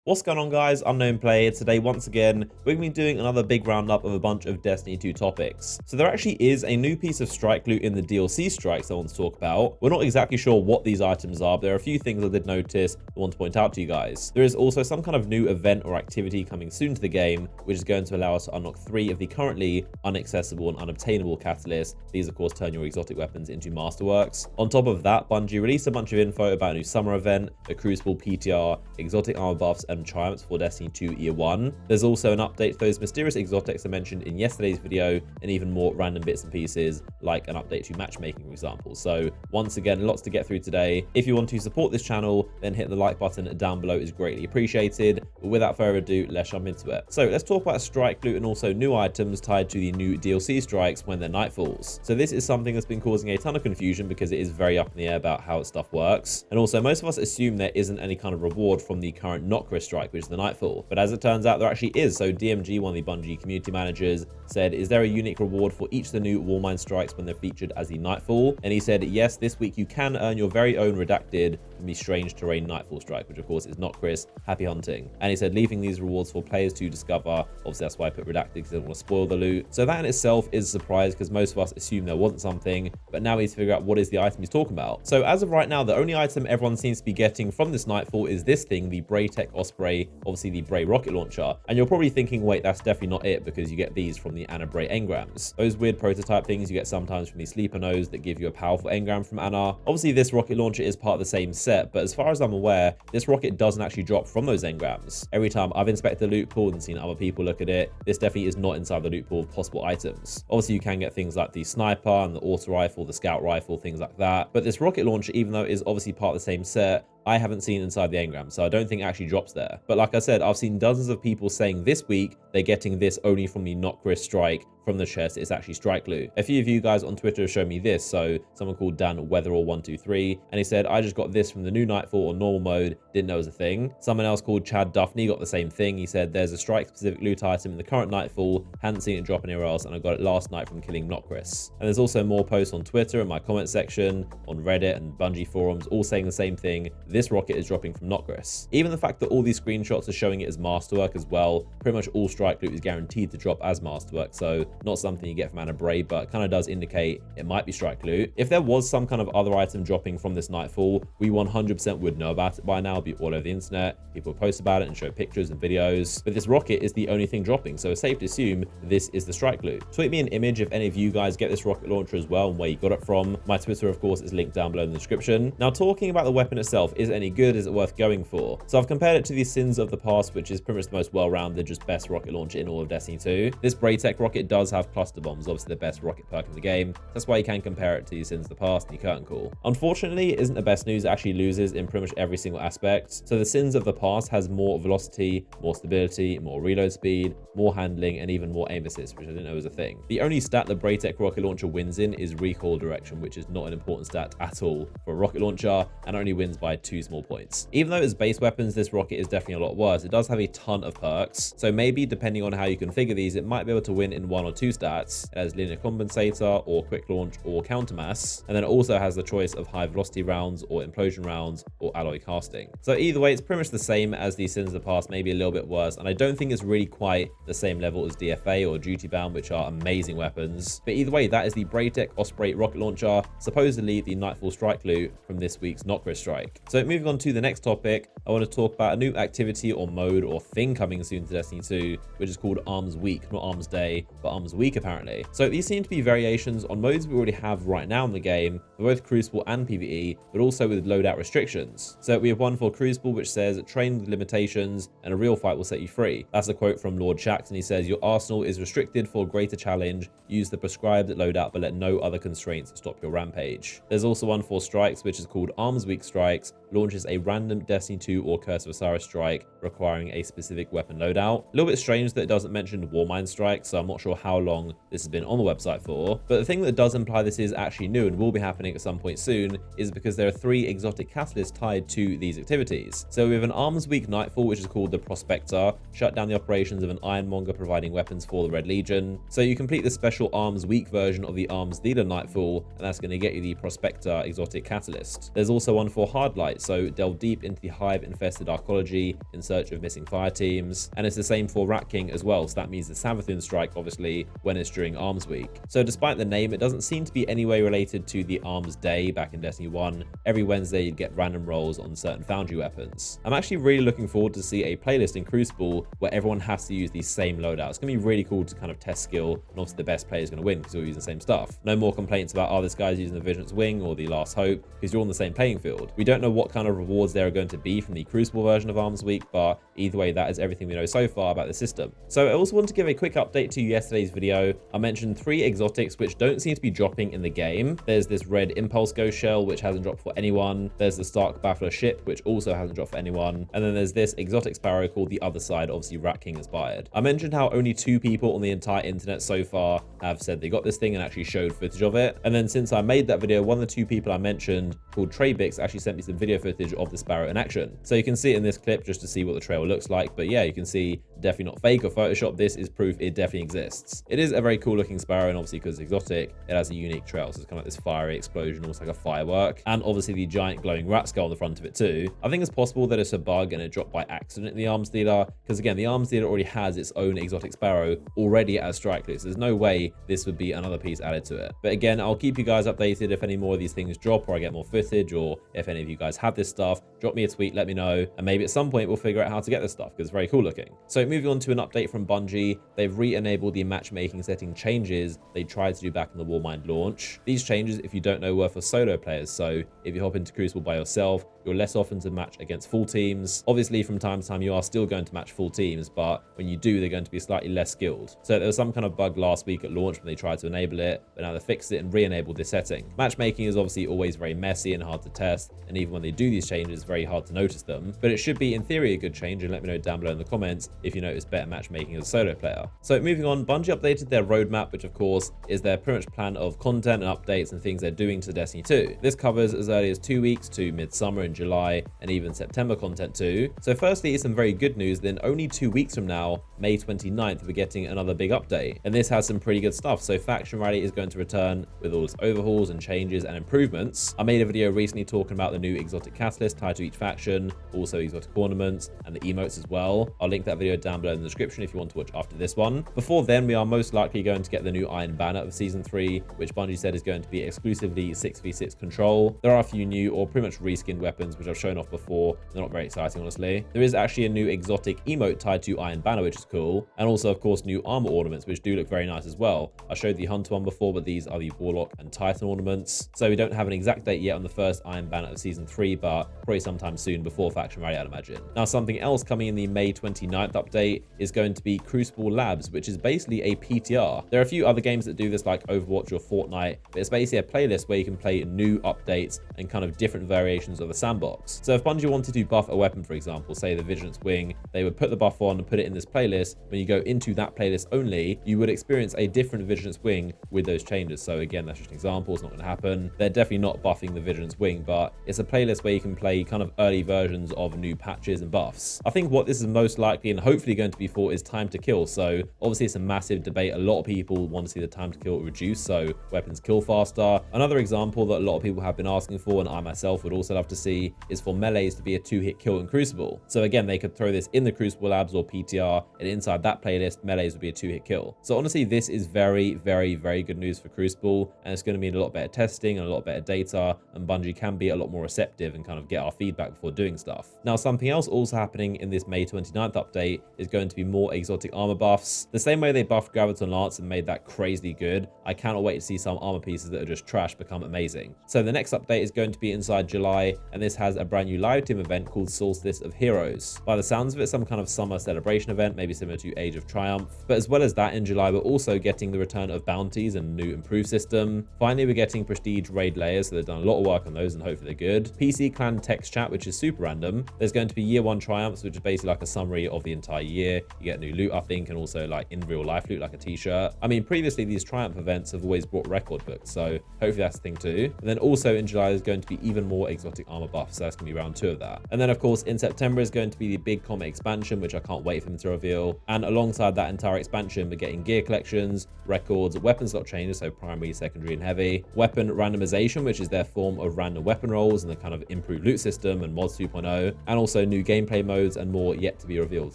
What's going on, guys? Unknown Player today. Once again, we're going to be doing another big roundup of a bunch of Destiny 2 topics. So there actually is a new piece of strike loot in the DLC strikes I want to talk about. We're not exactly sure what these items are, but there are a few things I did notice I want to point out to you guys. There is also some kind of new event or activity coming soon to the game, which is going to allow us to unlock 3 of the currently inaccessible and unobtainable catalysts. These, of course, turn your exotic weapons into masterworks. On top of that, Bungie released a bunch of info about a new summer event, the Crucible PTR, exotic armor buffs, and triumphs for Destiny 2 Year 1. There's also an update to those mysterious exotics I mentioned in yesterday's video, and even more random bits and pieces, like an update to matchmaking, for example. So once again, lots to get through today. If you want to support this channel, then hit the like button down below, is greatly appreciated. But without further ado, let's jump into it. So let's talk about strike loot and also new items tied to the new DLC strikes when they're nightfalls. So this is something that's been causing a ton of confusion because it is very up in the air about how stuff works. And also most of us assume there isn't any kind of reward from the current Nocris strike, which is the nightfall. But as it turns out, there actually is. So DMG, one of the Bungie community managers, said, is there a unique reward for each of the new Warmind strikes when they're featured as the nightfall? And he said, yes, this week you can earn your very own redacted from the strange terrain nightfall strike, which of course is Nocris. Happy hunting. And he said, leaving these rewards for players to discover. Obviously that's why I put redacted, because I don't want to spoil the loot. So that in itself is a surprise, because most of us assume there wasn't something, but now we need to figure out what is the item he's talking about. So as of right now, the only item everyone seems to be getting from this nightfall is this thing, the Braytech Osprey, obviously the Bray rocket launcher. And you're probably thinking, wait, that's definitely not it, because you get these from the Anna Bray engrams. Those weird prototype things you get sometimes from the Sleeper Nose that give you a powerful engram from Anna. Obviously this rocket launcher is part of the same set, but as far as I'm aware, this rocket doesn't actually drop from those engrams. Every time I've inspected the loot pool and seen other people look at it, this definitely is not inside the loot pool of possible items. Obviously you can get things like the sniper and the auto rifle, the scout rifle, things like that. But this rocket launcher, even though it is obviously part of the same set, I haven't seen inside the engram, so I don't think it actually drops there. But like I said, I've seen dozens of people saying this week they're getting this only from the Nocris strike from the chest. It's actually strike loot. A few of you guys on Twitter have shown me this. So someone called Dan Weatherall123, and he said, I just got this from the new Nightfall on normal mode, didn't know it was a thing. Someone else called Chad Duffney got the same thing. He said, there's a strike specific loot item in the current Nightfall, hadn't seen it drop anywhere else, and I got it last night from killing Nocris. And there's also more posts on Twitter and my comment section, on Reddit and Bungie forums, all saying the same thing. This rocket is dropping from Nocris. Even the fact that all these screenshots are showing it as masterwork as well, pretty much all strike loot is guaranteed to drop as masterwork, so not something you get from Anna Bray, but kind of does indicate it might be strike loot. If there was some kind of other item dropping from this nightfall, we 100% would know about it by now. It'd be all over the internet, people post about it and show pictures and videos, but this rocket is the only thing dropping, so it's safe to assume this is the strike loot. Tweet me an image if any of you guys get this rocket launcher as well and where you got it from. My Twitter, of course, is linked down below in the description. Now, talking about the weapon itself, is it any good? Is it worth going for? So I've compared it to the Sins of the Past, which is pretty much the most well-rounded, just best rocket launcher in all of Destiny 2. This Braytech rocket does have cluster bombs, obviously the best rocket perk in the game. That's why you can compare it to the Sins of the Past and the Curtain Call. Unfortunately, it isn't the best news. It actually loses in pretty much every single aspect. So the Sins of the Past has more velocity, more stability, more reload speed, more handling, and even more aim assist, which I didn't know was a thing. The only stat the Braytech rocket launcher wins in is recoil direction, which is not an important stat at all for a rocket launcher, and only wins by 2 small points. Even though it's base weapons, this rocket is definitely a lot worse. It does have a ton of perks, so maybe depending on how you configure these, it might be able to win in 1 or 2 stats. It has linear compensator or quick launch or countermass, and then it also has the choice of high velocity rounds or implosion rounds or alloy casting. So either way, it's pretty much the same as the Sins of the Past, maybe a little bit worse, and I don't think it's really quite the same level as DFA or Duty Bound, which are amazing weapons. But either way, that is the Braytech Osprey rocket launcher, supposedly the Nightfall strike loot from this week's Nocris strike. So moving on to the next topic, I want to talk about a new activity or mode or thing coming soon to Destiny 2, which is called Armsweek, not Arms Day, but Armsweek apparently. So these seem to be variations on modes we already have right now in the game for both Crucible and PvE, but also with loadout restrictions. So we have one for Crucible which says, train with limitations and a real fight will set you free. That's a quote from Lord Shaxx, and he says, your arsenal is restricted for greater challenge. Use the prescribed loadout, but let no other constraints stop your rampage. There's also one for Strikes, which is called Armsweek Strikes, launches a random Destiny 2 or Curse of Osiris strike requiring a specific weapon loadout. A little bit strange that it doesn't mention Warmind strikes, so I'm not sure how long this has been on the website for. But the thing that does imply this is actually new and will be happening at some point soon is because there are 3 exotic catalysts tied to these activities. So we have an Armsweek Nightfall, which is called the Prospector, shut down the operations of an Ironmonger providing weapons for the Red Legion. So you complete the special Armsweek version of the Arms Dealer Nightfall, and that's going to get you the Prospector exotic catalyst. There's also one for Hard Light, site, so delve deep into the hive-infested arcology in search of missing fire teams. And it's the same for Rat King as well, so that means the Savathun strike, obviously, when it's during Armsweek. So despite the name, it doesn't seem to be any way related to the Arms Day back in Destiny 1. Every Wednesday, you'd get random rolls on certain foundry weapons. I'm actually really looking forward to see a playlist in Crucible where everyone has to use the same loadout. It's going to be really cool to kind of test skill, and obviously the best player is going to win because you're using the same stuff. No more complaints about, oh, this guy's using the Vigilance Wing or the Last Hope, because you're on the same playing field. We don't know what kind of rewards there are going to be from the Crucible version of Armsweek, but either way, that is everything we know so far about the system. So I also want to give a quick update to yesterday's video. I mentioned 3 exotics which don't seem to be dropping in the game. There's this red Impulse Ghost Shell, which hasn't dropped for anyone. There's the Stark Baffler Ship, which also hasn't dropped for anyone. And then there's this exotic sparrow called the Other Side, obviously Rat King inspired. I mentioned how only 2 people on the entire internet so far have said they got this thing and actually showed footage of it. And then since I made that video, one of the 2 people I mentioned, called Traybix, actually sent me some video footage of the sparrow in action. So you can see it in this clip just to see what the trail looks like. But yeah, you can see definitely not fake or Photoshop. This is proof it definitely exists. It is a very cool looking sparrow, and obviously because it's exotic, it has a unique trail. So it's kind of like this fiery explosion, almost like a firework. And obviously the giant glowing rat skull on the front of it too. I think it's possible that it's a bug and it dropped by accident in the Arms Dealer, because again, the Arms Dealer already has its own exotic sparrow already as strike loot. So there's no way this would be another piece added to it. But again, I'll keep you guys updated if any more of these things drop or I get more footage, or if any of you guys have this stuff, drop me a tweet, let me know, and maybe at some point we'll figure out how to get this stuff because it's very cool looking. So moving on to an update from Bungie, they've re-enabled the matchmaking setting changes they tried to do back in the Warmind launch. These changes, if you don't know, were for solo players. So if you hop into Crucible by yourself, you're less often to match against full teams. Obviously, from time to time, you are still going to match full teams, but when you do, they're going to be slightly less skilled. So there was some kind of bug last week at launch when they tried to enable it, but now they fixed it and re-enabled this setting. Matchmaking is obviously always very messy and hard to test, and even when they do these changes, it's very hard to notice them. But it should be, in theory, a good change, and let me know down below in the comments if you notice better matchmaking as a solo player. So moving on, Bungie updated their roadmap, which of course is their pretty much plan of content and updates and things they're doing to Destiny 2. This covers as early as 2 weeks to midsummer in July, and even September content too. So firstly, it's some very good news. Then only 2 weeks from now, May 29th, we're getting another big update, and this has some pretty good stuff. So Faction Rally is going to return with all its overhauls and changes and improvements. I made a video recently talking about the new exotic catalyst tied to each faction, also exotic ornaments and the emotes as well. I'll link that video down below in the description if you want to watch after this one. Before then, we are most likely going to get the new Iron Banner of Season 3, which Bungie said is going to be exclusively 6v6 control. There are a few new or pretty much reskinned weapons which I've shown off before. They're not very exciting, honestly. There is actually a new exotic emote tied to Iron Banner, which is cool. And also, of course, new armor ornaments, which do look very nice as well. I showed the Hunter one before, but these are the Warlock and Titan ornaments. So we don't have an exact date yet on the first Iron Banner of Season 3, but probably sometime soon before Faction Rally, I'd imagine. Now, something else coming in the May 29th update is going to be Crucible Labs, which is basically a PTR. There are a few other games that do this, like Overwatch or Fortnite, but it's basically a playlist where you can play new updates and kind of different variations of the sandbox. So if Bungie wanted to buff a weapon, for example, say the Vigilance Wing, they would put the buff on and put it in this playlist. When you go into that playlist only, you would experience a different Vigilance Wing with those changes. So again, that's just an example. It's not going to happen. They're definitely not buffing the Vigilance Wing, but it's a playlist where you can play kind of early versions of new patches and buffs. I think what this is most likely and hopefully going to be for is time to kill. So obviously it's a massive debate. A lot of people want to see the time to kill reduced, so weapons kill faster. Another example that a lot of people have been asking for, and I myself would also love to see, is for melees to be a 2-hit kill in Crucible. So again, they could throw this in the Crucible Labs or PTR, and inside that playlist, melees would be a 2-hit kill. So honestly, this is very, very, very good news for Crucible, and it's going to mean a lot better testing and a lot better data, and Bungie can be a lot more receptive and kind of get our feedback before doing stuff. Now, something else also happening in this May 29th update is going to be more exotic armor buffs. The same way they buffed Graviton Lance and made that crazy good, I cannot wait to see some armor pieces that are just trash become amazing. So the next update is going to be inside July, and this has a brand new live team event called Solstice of Heroes. By the sounds of it, some kind of summer celebration event, maybe similar to Age of Triumph. But as well as that, in July, we're also getting the return of bounties and a new improved system. Finally, we're getting prestige raid layers, so they've done a lot of work on those and hopefully they're good. PC clan text chat, which is super random. There's going to be year 1 triumphs, which is basically like a summary of the entire year. You get new loot, I think, and also like in real life loot, like a t-shirt. I mean, previously these triumph events have always brought record books, so hopefully that's the thing too. And then also in July, there's going to be even more exotic armor buffs, so that's going to be round 2 of that. And then of course in September is going to be the big comet expansion, which I can't wait for them to reveal. And alongside that entire expansion, we're getting gear collections, records, weapon slot changes, so primary, secondary, and heavy. Weapon randomization, which is their form of random weapon rolls and the kind of improved loot system and mods 2.0, and also new gameplay modes and more yet to be revealed.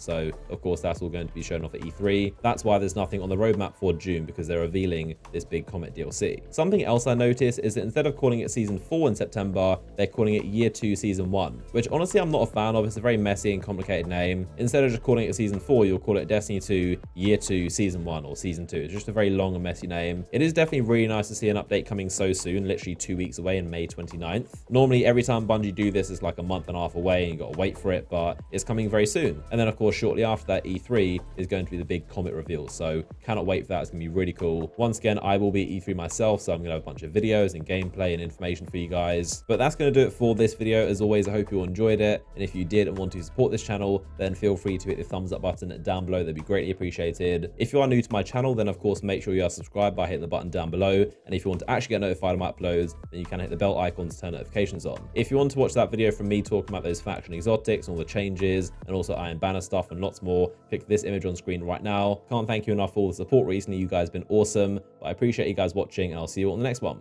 So of course that's all going to be shown off at E3. That's why there's nothing on the roadmap for June, because they're revealing this big Comet DLC. Something else I noticed is that instead of calling it Season 4 in September, they're calling it Year 2 Season 1, which honestly I'm not a fan of. It's a very messy and complicated name. Instead of just calling it Season 4, you'll call it Destiny 2 Year 2 Season 1 or Season 2. It's just a very long and messy name. It is definitely really nice to see an update coming so soon, literally 2 weeks away in May 29th. Normally every time Bungie do this, it's like a month and a half away and you gotta wait for it, but it's coming very soon. And then of course shortly after that, E3 is going to be the big Comet reveal, so cannot wait for that. It's gonna be really cool. Once again, I will be at E3 myself, so I'm gonna have a bunch of videos and gameplay and information for you guys. But that's gonna do it for this video. As always, I hope you all enjoyed it, and if you did and want to support this channel, then feel free to hit the thumbs up button down below. That'd be greatly appreciated. If you are new to my channel, then of course make sure you are subscribed by hitting the button down below, and if you want to actually get notified of my uploads, then you can hit the bell icon to turn notifications on. If you want to watch that video from me talking about those faction exotics and all the changes and also Iron Banner stuff and lots more, click this image on screen right now. Can't thank you enough for all the support recently. You guys have been awesome, but I appreciate you guys watching, and I'll see you all in the next one.